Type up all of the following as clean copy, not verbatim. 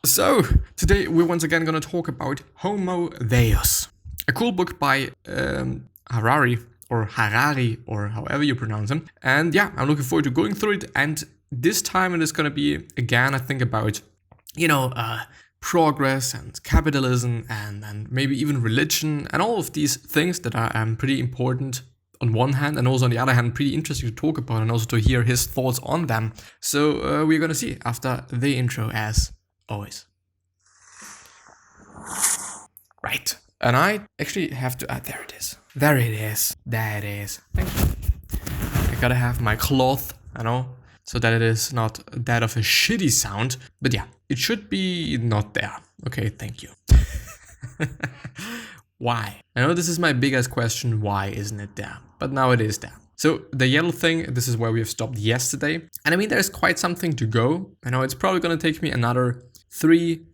So, today we're once again going to talk about Homo Deus, a cool book by Harari, or however you pronounce him. And yeah, I'm looking forward to going through it. And this time it is going to be, again, I think about, progress and capitalism and maybe even religion and all of these things that are pretty important on one hand, and also on the other hand, pretty interesting to talk about and also to hear his thoughts on them. So we're going to see after the intro, as always. Right. And I actually have to... there it is. There it is. There it is. Thank you. I gotta have my cloth, so that it is not that of a shitty sound. But yeah, it should be not there. Okay, thank you. Why? I know this is my biggest question. Why isn't it there? But now it is there. So the yellow thing, this is where we have stopped yesterday. And I mean, there's quite something to go. It's probably going to take me another 3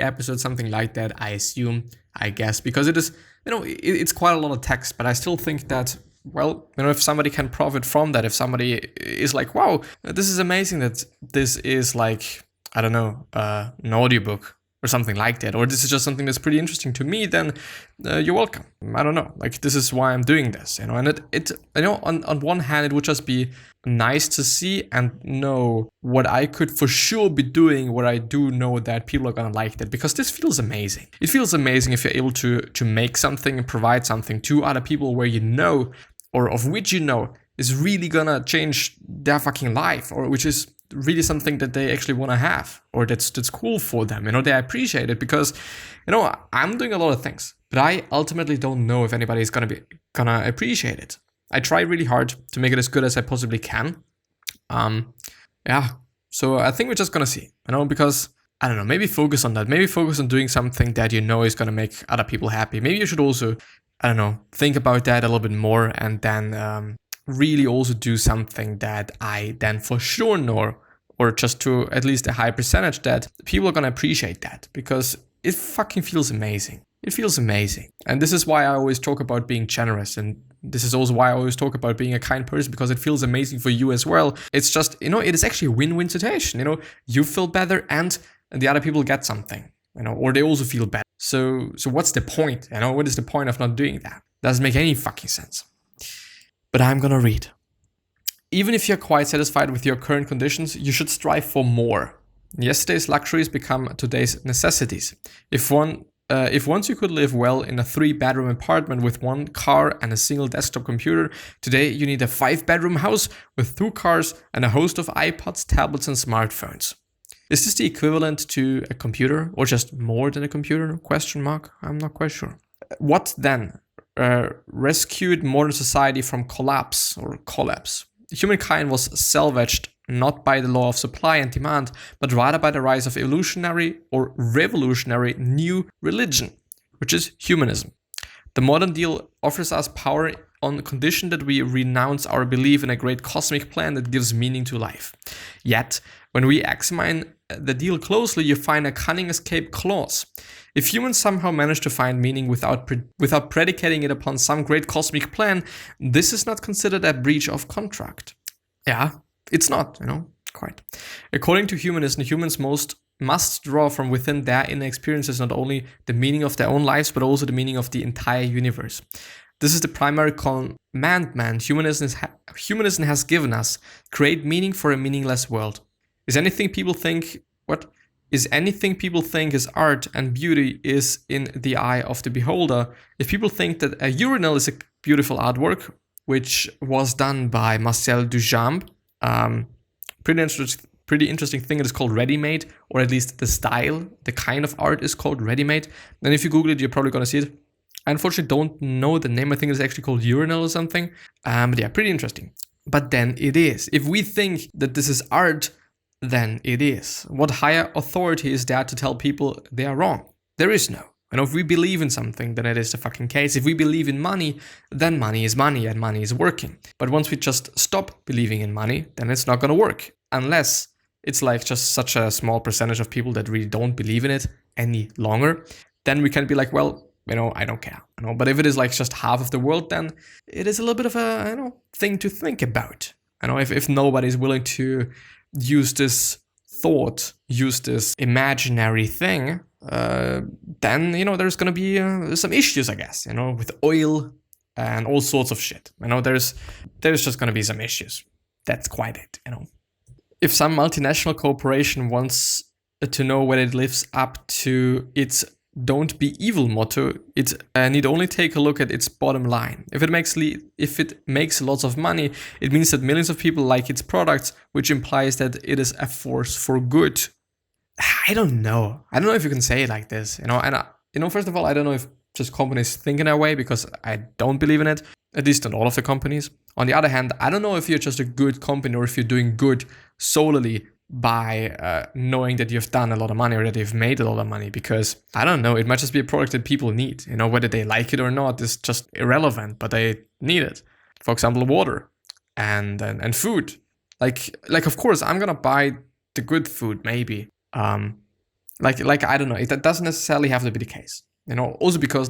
episodes, something like that, I assume, I guess, because it is, it's quite a lot of text, but I still think that, well, if somebody can profit from that, if somebody is like, wow, this is amazing that this is like, I don't know, an audiobook or something like that, or this is just something that's pretty interesting to me, then you're welcome. I don't know, like, this is why I'm doing this, and it on one hand, it would just be nice to see and know what I could for sure be doing, what I do know that people are gonna like that, because this feels amazing. It feels amazing if you're able to make something and provide something to other people where or of which is really gonna change their fucking life, or which is really something that they actually want to have, or that's cool for them. They appreciate it, because I'm doing a lot of things, but I ultimately don't know if anybody is gonna appreciate it. I try really hard to make it as good as I possibly can. So I think we're just gonna see, because I don't know, maybe focus on that. Maybe focus on doing something that is gonna make other people happy. Maybe you should also, I don't know, think about that a little bit more, and then really also do something that I then for sure know, or just to at least a high percentage, that people are gonna appreciate that, because it fucking feels amazing. It feels amazing. And this is why I always talk about being generous, and this is also why I always talk about being a kind person, because it feels amazing for you as well. It's just, it is actually a win-win situation. You feel better and the other people get something, or they also feel better. So what's the point? What is the point of not doing that? Doesn't make any fucking sense. But I'm gonna read. Even if you're quite satisfied with your current conditions, you should strive for more. Yesterday's luxuries become today's necessities. If once you could live well in a 3-bedroom apartment with 1 car and a single desktop computer, today you need a 5-bedroom house with 2 cars and a host of iPods, tablets, and smartphones. Is this the equivalent to a computer, or just more than a computer? ? I'm not quite sure. What then rescued modern society from collapse? Humankind was salvaged not by the law of supply and demand, but rather by the rise of evolutionary or revolutionary new religion, which is humanism. The modern deal offers us power on condition that we renounce our belief in a great cosmic plan that gives meaning to life. Yet, when we examine the deal closely, you find a cunning escape clause. If humans somehow manage to find meaning without predicating it upon some great cosmic plan, this is not considered a breach of contract. Yeah, it's not, quite. According to humanism, humans must draw from within their inner experiences not only the meaning of their own lives, but also the meaning of the entire universe. This is the primary commandment humanism has given us: create meaning for a meaningless world. Is anything people think is art and beauty is in the eye of the beholder? If people think that a urinal is a beautiful artwork, which was done by Marcel Duchamp, pretty interesting thing, it is called ready-made, or at least the style, the kind of art is called ready-made. Then if you Google it, you're probably going to see it. I unfortunately don't know the name. I think it's actually called urinal or something. But yeah, pretty interesting. But then it is. If we think that this is art, then it is. What higher authority is there to tell people they are wrong? There is no. If we believe in something, then it is the fucking case. If we believe in money, then money is money and money is working. But once we just stop believing in money, then it's not going to work. Unless it's like just such a small percentage of people that really don't believe in it any longer, then we can be like, well, I don't care. But if it is like just half of the world, then it is a little bit of a thing to think about. If nobody's willing to use this thought use this imaginary thing, then, there's going to be some issues, I guess, with oil and all sorts of shit. There's just going to be some issues. That's quite it, If some multinational corporation wants to know whether it lives up to its "Don't be evil" motto, it need only take a look at its bottom line. If it makes lots of money, it means that millions of people like its products, which implies that it is a force for good. I don't know if you can say it like this, and first of all, I don't know if just companies think in that way, because I don't believe in it, at least not all of the companies. On the other hand, I don't know if you're just a good company or if you're doing good solely by knowing that you've done a lot of money or that you've made a lot of money, because I don't know, it might just be a product that people need, whether they like it or not is just irrelevant, but they need it. For example, water and food. Like of course I'm gonna buy the good food, maybe. Like I don't know, that doesn't necessarily have to be the case. Also because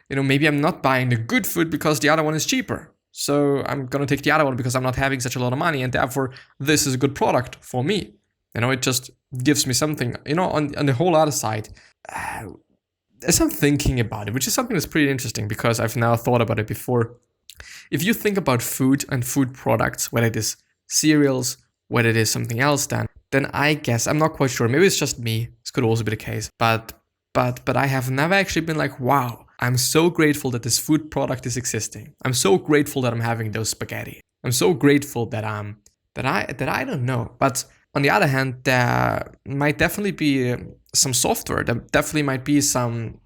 maybe I'm not buying the good food because the other one is cheaper. So I'm gonna take the other one because I'm not having such a lot of money, and therefore this is a good product for me. It just gives me something. On the whole other side, as I'm thinking about it, which is something that's pretty interesting because I've now thought about it before. If you think about food and food products, whether it is cereals, whether it is something else, then I guess, I'm not quite sure. Maybe it's just me. This could also be the case. But I have never actually been like, wow, I'm so grateful that this food product is existing. I'm so grateful that I'm having those spaghetti. I'm so grateful that I don't know. But on the other hand, there might definitely be some software. There definitely might be some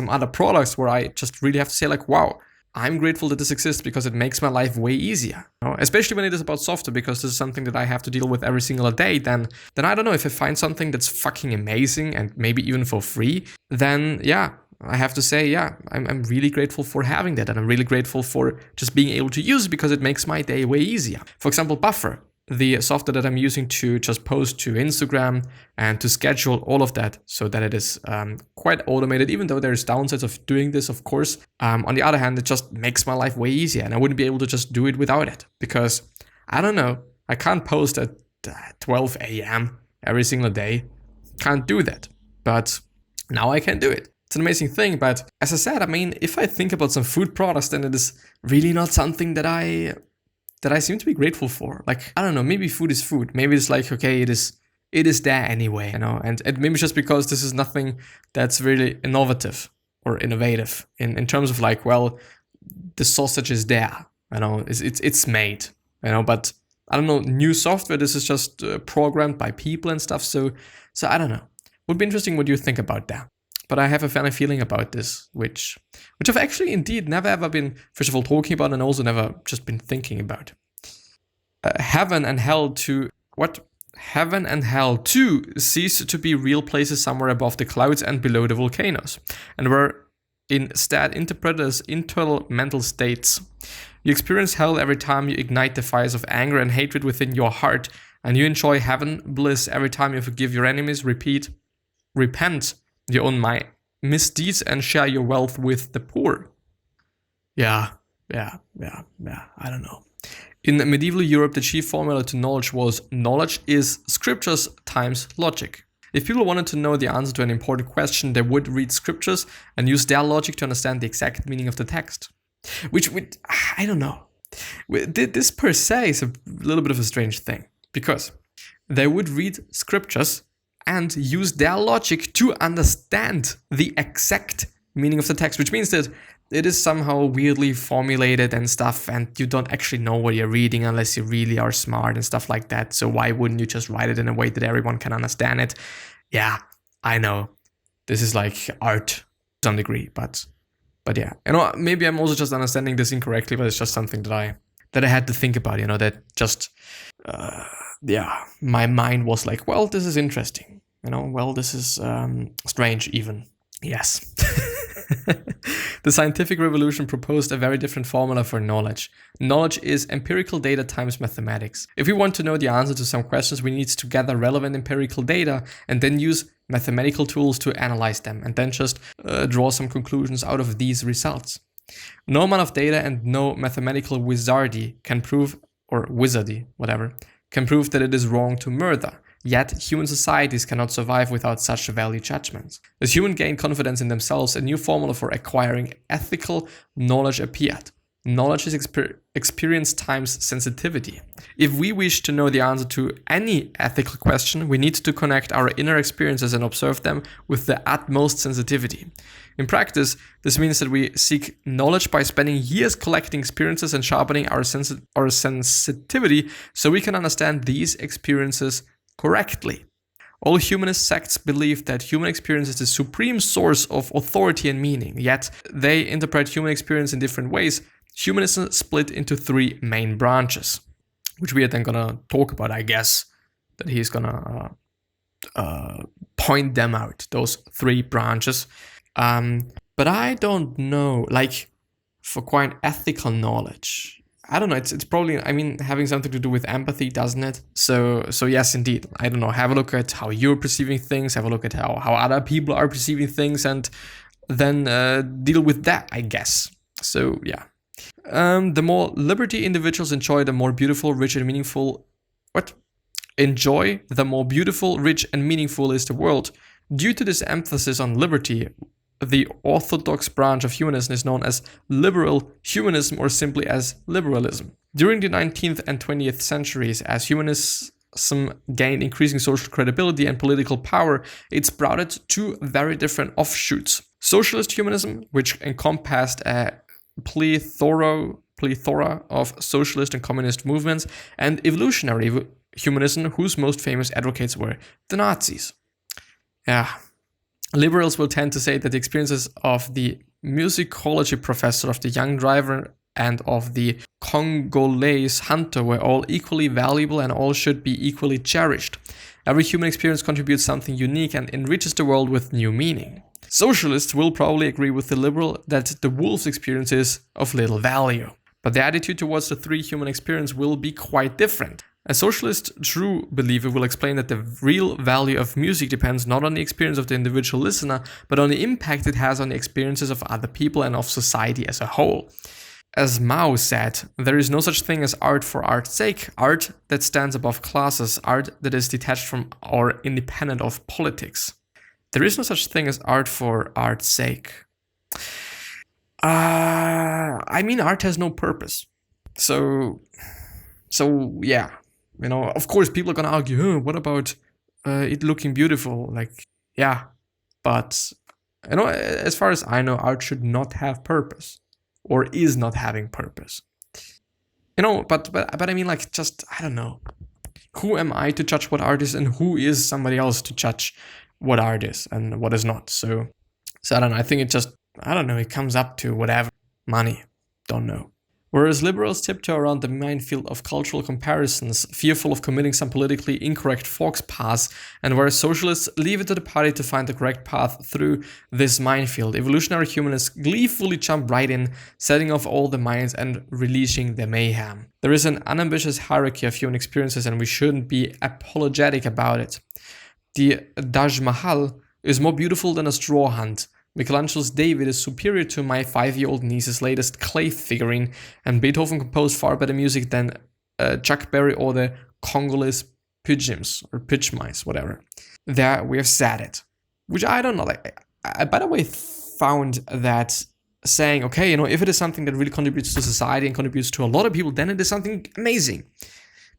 other products where I just really have to say like, wow, I'm grateful that this exists because it makes my life way easier. Especially when it is about software, because this is something that I have to deal with every single day. Then I don't know, if I find something that's fucking amazing and maybe even for free, then yeah, I have to say, yeah, I'm really grateful for having that, and I'm really grateful for just being able to use it because it makes my day way easier. For example, Buffer, the software that I'm using to just post to Instagram and to schedule all of that so that it is quite automated, even though there's downsides of doing this, of course. On the other hand, it just makes my life way easier, and I wouldn't be able to just do it without it, because I don't know, I can't post at 12 a.m. every single day. Can't do that, but now I can do it. It's an amazing thing, but as I said, if I think about some food products, then it is really not something that I seem to be grateful for. Like, I don't know, maybe food is food. Maybe it's like, okay, it is there anyway, and maybe just because this is nothing that's really innovative or innovative in terms of like, well, the sausage is there, it's made, but I don't know, new software, this is just programmed by people and stuff, so I don't know. Would be interesting what you think about that. But I have a funny feeling about this, which I've actually indeed never ever been, first of all, talking about, and also never just been thinking about. Heaven and hell too cease to be real places somewhere above the clouds and below the volcanoes, and were instead interpreted as internal mental states. You experience hell every time you ignite the fires of anger and hatred within your heart, and you enjoy heaven bliss every time you forgive your enemies, repent your own misdeeds, and share your wealth with the poor. Yeah, I don't know. In medieval Europe, the chief formula to knowledge was, knowledge is scriptures times logic. If people wanted to know the answer to an important question, they would read scriptures and use their logic to understand the exact meaning of the text. Which I don't know. This per se is a little bit of a strange thing, because they would read scriptures and use their logic to understand the exact meaning of the text, which means that it is somehow weirdly formulated and stuff, and you don't actually know what you're reading unless you really are smart and stuff like that. So why wouldn't you just write it in a way that everyone can understand it? Yeah, I know. This is like art to some degree, but yeah. Maybe I'm also just understanding this incorrectly, but it's just something that I had to think about, that just, my mind was like, well, this is interesting. Well, this is strange even. Yes. The scientific revolution proposed a very different formula for knowledge. Knowledge is empirical data times mathematics. If we want to know the answer to some questions, we need to gather relevant empirical data and then use mathematical tools to analyze them, and then just draw some conclusions out of these results. No amount of data and no mathematical wizardy can prove, or wizardy, whatever, can prove that it is wrong to murder. Yet, human societies cannot survive without such value judgments. As humans gain confidence in themselves, a new formula for acquiring ethical knowledge appeared. Knowledge is experience times sensitivity. If we wish to know the answer to any ethical question, we need to connect our inner experiences and observe them with the utmost sensitivity. In practice, this means that we seek knowledge by spending years collecting experiences and sharpening our sensitivity so we can understand these experiences correctly. All humanist sects believe that human experience is the supreme source of authority and meaning, yet they interpret human experience in different ways. Humanism split into three main branches, which we are then gonna talk about, I guess, that he's gonna point them out, those three branches. But I don't know, like, for quite ethical knowledge, I don't know, it's probably, I mean, having something to do with empathy, doesn't it? So yes, indeed, I don't know, have a look at how you're perceiving things, have a look at how other people are perceiving things, and then deal with that, I guess. So yeah. The more liberty individuals enjoy, the more beautiful, rich, and meaningful. The more beautiful, rich, and meaningful is the world. Due to this emphasis on liberty, the orthodox branch of humanism is known as liberal humanism or simply as liberalism. During the 19th and 20th centuries, as humanism gained increasing social credibility and political power, it sprouted two very different offshoots. Socialist humanism, which encompassed a plethora of socialist and communist movements, and evolutionary humanism, whose most famous advocates were the Nazis. Yeah. Liberals will tend to say that the experiences of the musicology professor, of the young driver, and of the Congolese hunter were all equally valuable and all should be equally cherished. Every human experience contributes something unique and enriches the world with new meaning. Socialists will probably agree with the liberal that the wolf's experience is of little value. But the attitude towards the three human experience will be quite different. A socialist true believer will explain that the real value of music depends not on the experience of the individual listener, but on the impact it has on the experiences of other people and of society as a whole. As Mao said, there is no such thing as art for art's sake, art that stands above classes, art that is detached from or independent of politics. There is no such thing as art for art's sake. I mean, art has no purpose. So yeah, you know, of course people are gonna argue, what about it looking beautiful? Like, yeah, but you know, as far as I know, art should not have purpose, or is not having purpose. You know, but I mean, like, just, I don't know. Who am I to judge what art is, and who is somebody else to judge what art is and what is not? So I don't know. I think it just, I don't know, it comes up to whatever. Money. Don't know. Whereas liberals tiptoe around the minefield of cultural comparisons, fearful of committing some politically incorrect fox paths, and whereas socialists leave it to the party to find the correct path through this minefield, evolutionary humanists gleefully jump right in, setting off all the mines and releasing the mayhem. There is an unambitious hierarchy of human experiences, and we shouldn't be apologetic about it. The Taj Mahal is more beautiful than a straw hunt. Michelangelo's David is superior to my 5-year-old niece's latest clay figurine, and Beethoven composed far better music than Chuck Berry or the Congolese pigeons or pitch mice, whatever. There we have said it, which I don't know. Like, I by the way found that saying, okay, you know, if it is something that really contributes to society and contributes to a lot of people, then it is something amazing.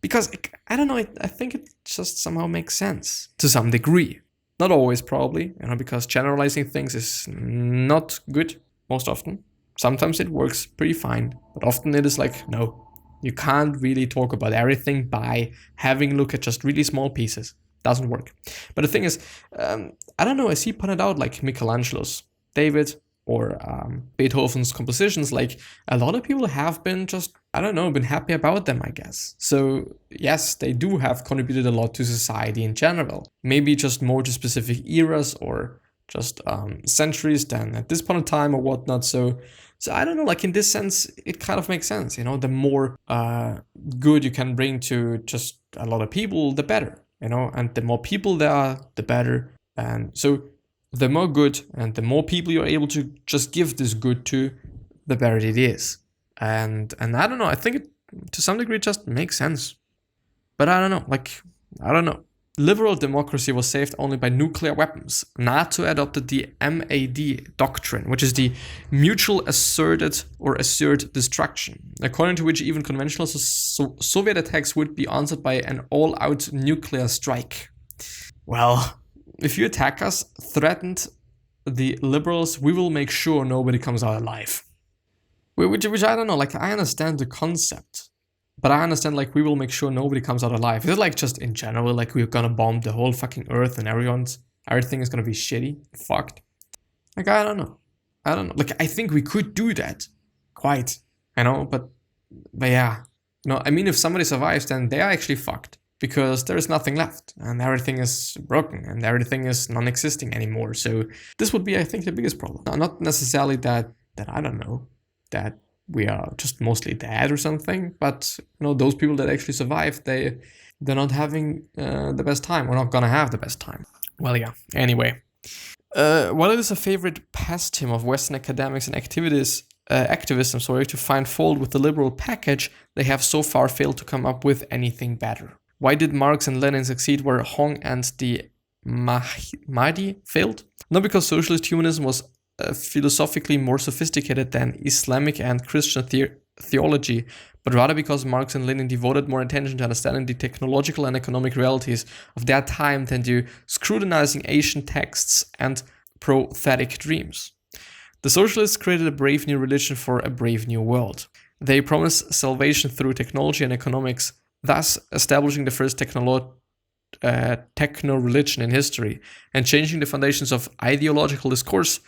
Because I don't know, I think it just somehow makes sense to some degree. Not always, probably, you know, because generalizing things is not good most often. Sometimes it works pretty fine, but often it is like, no, you can't really talk about everything by having a look at just really small pieces. Doesn't work. But the thing is, I don't know, as he pointed out, like Michelangelo's David or Beethoven's compositions, like a lot of people have been just, I don't know, been happy about them, I guess. So yes, they do have contributed a lot to society in general. Maybe just more to specific eras or just centuries than at this point in time or whatnot. So I don't know, like in this sense, it kind of makes sense. You know, the more good you can bring to just a lot of people, the better, you know, and the more people there are, the better. And so the more good and the more people you're able to just give this good to, the better it is. And I don't know, I think it to some degree just makes sense. But I don't know, like, I don't know. Liberal democracy was saved only by nuclear weapons. NATO adopted the MAD doctrine, which is the mutual asserted or assured destruction, according to which even conventional Soviet attacks would be answered by an all-out nuclear strike. Well, if you attack us, threatened the liberals, we will make sure nobody comes out alive. Which I don't know, like, I understand the concept, but I understand, like, we will make sure nobody comes out alive. Is it, like, just in general, like, we're gonna bomb the whole fucking earth and everything is gonna be shitty, fucked? Like, I don't know. Like, I think we could do that. Quite. I know, but yeah. No, I mean, if somebody survives, then they are actually fucked. Because there is nothing left, and everything is broken, and everything is non-existing anymore. So this would be, I think, the biggest problem. Not necessarily that I don't know, that we are just mostly dead or something, but those people that actually survive, they're not having the best time, or not gonna have the best time. Well, yeah. Anyway, while it is a favorite pastime of Western academics and activists, to find fault with the liberal package, they have so far failed to come up with anything better. Why did Marx and Lenin succeed where Hong and the Mahdi failed? Not because socialist humanism was philosophically more sophisticated than Islamic and Christian theology, but rather because Marx and Lenin devoted more attention to understanding the technological and economic realities of their time than to scrutinizing ancient texts and prothetic dreams. The socialists created a brave new religion for a brave new world. They promised salvation through technology and economics, thus establishing the first techno-religion in history and changing the foundations of ideological discourse.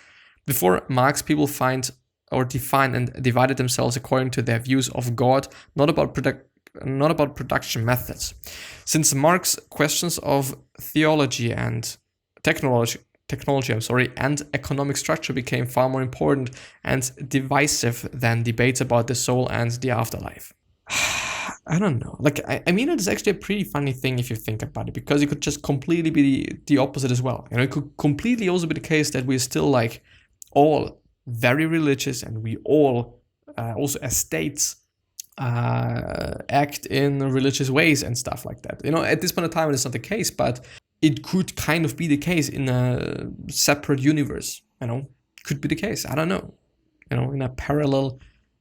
Before Marx, people defined and divided themselves according to their views of God, not about production methods. Since Marx, questions of theology and technology and economic structure became far more important and divisive than debates about the soul and the afterlife. I don't know. Like, I mean, it's actually a pretty funny thing if you think about it, because it could just completely be the opposite as well. It could completely also be the case that we're still, like, all very religious, and we all, also as states, act in religious ways and stuff like that. At this point in time, it's not the case, but it could kind of be the case in a separate universe. Could be the case. I don't know. In a parallel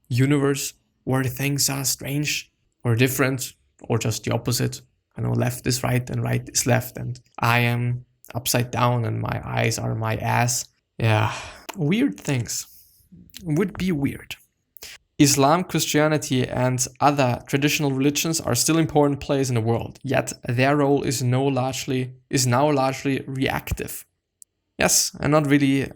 universe where things are strange or different, or just the opposite. Left is right and right is left, and I am upside down and my eyes are my ass. Yeah, weird things. Would be weird. Islam, Christianity, and other traditional religions are still important players in the world, yet their role is now largely reactive. Yes, and not really.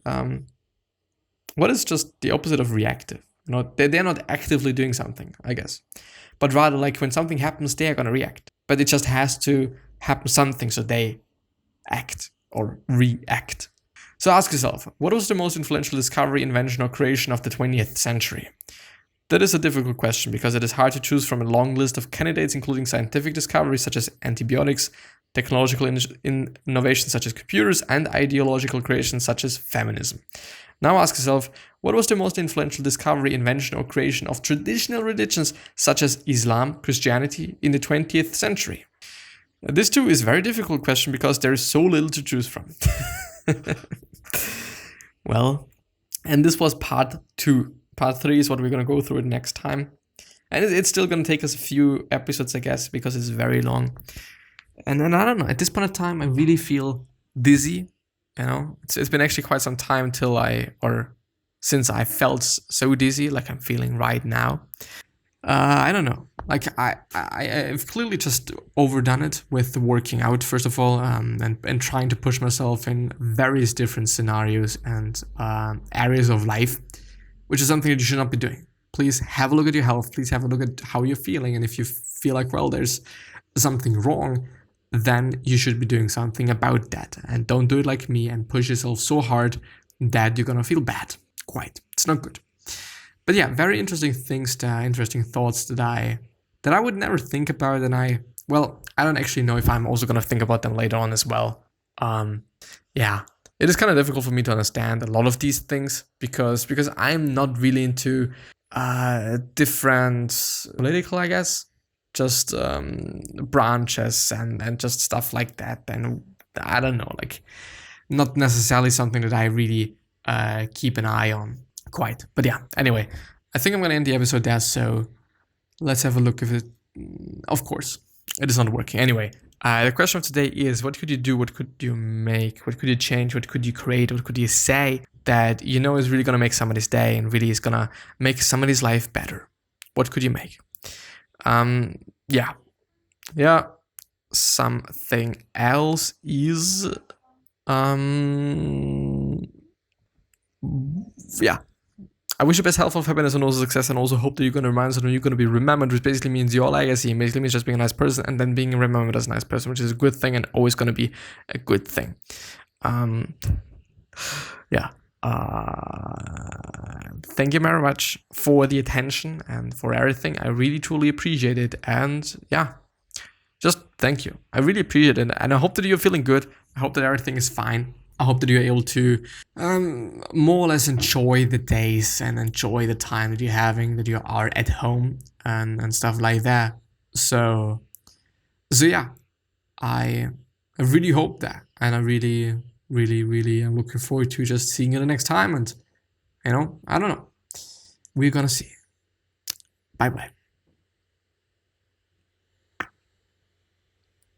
What is just the opposite of reactive? They're not actively doing something, I guess. But rather, like, when something happens, they are going to react. But it just has to happen something, so they act or react. So ask yourself, what was the most influential discovery, invention, or creation of the 20th century? That is a difficult question, because it is hard to choose from a long list of candidates, including scientific discoveries such as antibiotics, technological innovations such as computers, and ideological creations such as feminism. Now ask yourself, what was the most influential discovery, invention, or creation of traditional religions such as Islam, Christianity in the 20th century? This too is a very difficult question, because there is so little to choose from. Well, and this was part 2. Part 3 is what we're going to go through next time. And it's still going to take us a few episodes, I guess, because it's very long. And then, I don't know, at this point in time, I really feel dizzy. It's been actually quite some time since I felt so dizzy, like I'm feeling right now. I don't know. Like, I've clearly just overdone it with working out, first of all, and trying to push myself in various different scenarios and areas of life, which is something that you should not be doing. Please have a look at your health. Please have a look at how you're feeling. And if you feel like, well, there's something wrong, then you should be doing something about that. And don't do it like me and push yourself so hard that you're gonna feel bad. It's not good. But yeah, very interesting things, interesting thoughts that I would never think about. And I don't actually know if I'm also gonna think about them later on as well. Yeah, it is kind of difficult for me to understand a lot of these things because I'm not really into different political, I guess, just branches and just stuff like that. And I don't know, like not necessarily something that I really keep an eye on quite. But yeah, anyway, I think I'm gonna end the episode there. So let's have a look if it. Of course, it is not working. Anyway, the question of today is: what could you do? What could you make? What could you change? What could you create? What could you say that you know is really gonna make somebody's day and really is gonna make somebody's life better? What could you make? Yeah. Something else is yeah. I wish you best health, of happiness, and also success, and also hope that you're going to remind someone you're going to be remembered, which basically means your legacy. Basically means just being a nice person and then being remembered as a nice person, which is a good thing and always going to be a good thing. Thank you very much for the attention and for everything. I really, truly appreciate it. And yeah, just thank you. I really appreciate it. And I hope that you're feeling good. I hope that everything is fine. I hope that you're able to more or less enjoy the days and enjoy the time that you're having, that you are at home and stuff like that. So yeah, I really hope that. And I really am looking forward to just seeing you the next time. And, I don't know. We're gonna see. Bye-bye.